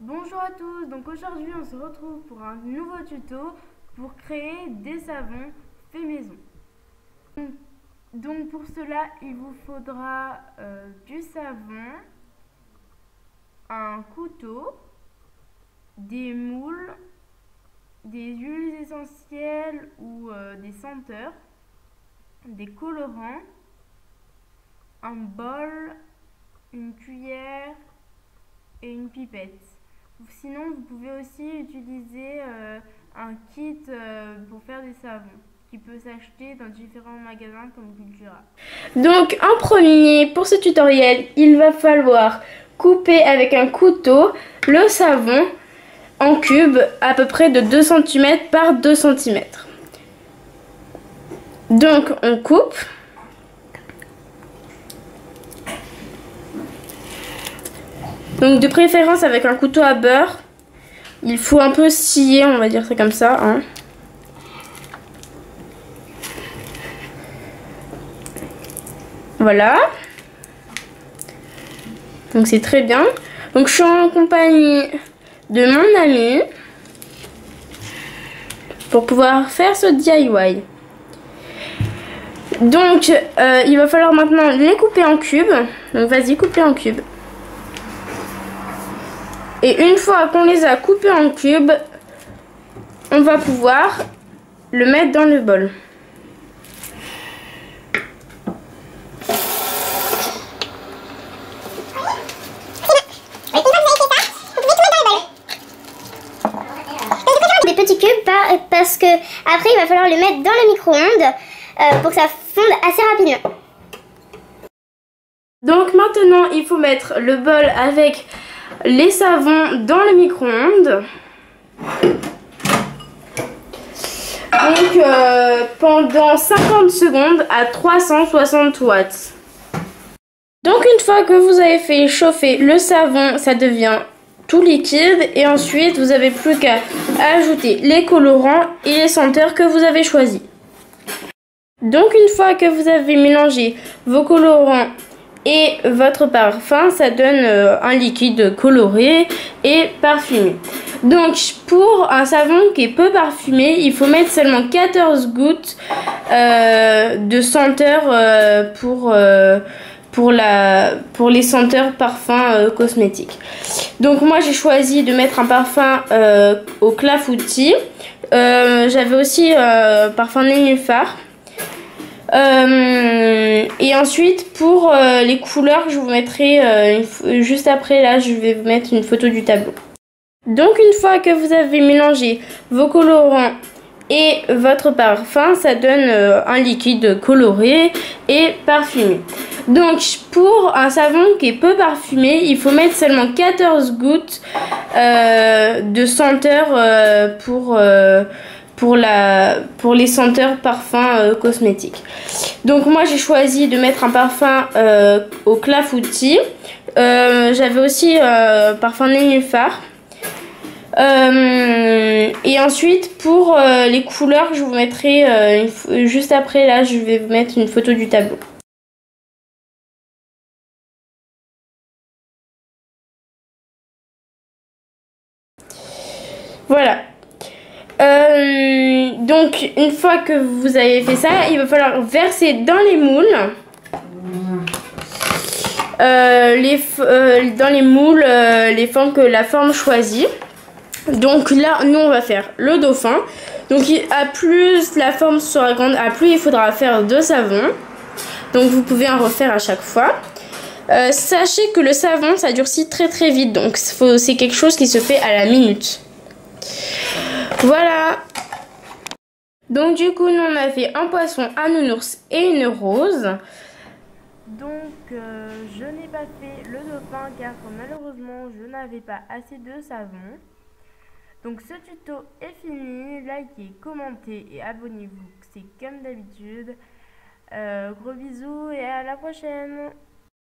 Bonjour à tous, donc aujourd'hui on se retrouve pour un nouveau tuto pour créer des savons faits maison. Donc pour cela il vous faudra du savon, un couteau, des moules, des huiles essentielles ou des senteurs, des colorants, un bol, une cuillère et une pipette. Sinon, vous pouvez aussi utiliser un kit pour faire des savons qui peut s'acheter dans différents magasins comme Cultura. Donc en premier, pour ce tutoriel, il va falloir couper avec un couteau le savon en cubes à peu près de 2 cm par 2 cm. Donc on coupe. Donc de préférence avec un couteau à beurre. Il faut un peu scier, on va dire ça comme ça, hein. Voilà. Donc c'est très bien. Donc je suis en compagnie de mon ami pour pouvoir faire ce DIY. Donc il va falloir maintenant les couper en cubes. Donc vas-y, couper en cubes. Et une fois qu'on les a coupés en cubes, on va pouvoir le mettre dans le bol. Des petits cubes parce que après il va falloir le mettre dans le micro-ondes pour que ça fonde assez rapidement. Donc maintenant il faut mettre le bol avec les savons dans le micro-ondes. Donc pendant 50 secondes à 360 watts. Donc une fois que vous avez fait chauffer le savon, ça devient tout liquide et ensuite vous n'avez plus qu'à ajouter les colorants et les senteurs que vous avez choisis. Donc une fois que vous avez mélangé vos colorants et votre parfum, ça donne un liquide coloré et parfumé. Donc pour un savon qui est peu parfumé, il faut mettre seulement 14 gouttes de senteur pour les senteurs parfums cosmétiques. Donc moi j'ai choisi de mettre un parfum au clafoutis. J'avais aussi parfum nénuphar. Et ensuite pour les couleurs, je vous mettrai juste après, là je vais vous mettre une photo du tableau. Donc une fois que vous avez mélangé vos colorants et votre parfum, ça donne un liquide coloré et parfumé. Donc pour un savon qui est peu parfumé, il faut mettre seulement 14 gouttes de senteur pour les senteurs parfums cosmétiques. Donc moi j'ai choisi de mettre un parfum au clafoutis. J'avais aussi parfum nénuphar. Et ensuite pour les couleurs, je vous mettrai juste après, là je vais vous mettre une photo du tableau. Voilà. Donc une fois que vous avez fait ça, il va falloir verser dans les moules les formes que la forme choisit. Donc là nous on va faire le dauphin. Donc à plus la forme sera grande, à plus il faudra faire de savon. Donc vous pouvez en refaire à chaque fois. Sachez que le savon ça durcit très très vite, donc c'est quelque chose qui se fait à la minute. Voilà. Donc du coup nous on a fait un poisson, un nounours et une rose. Donc je n'ai pas fait le dauphin car malheureusement je n'avais pas assez de savon. Donc ce tuto est fini, likez, commentez et abonnez-vous, c'est comme d'habitude. Gros bisous et à la prochaine.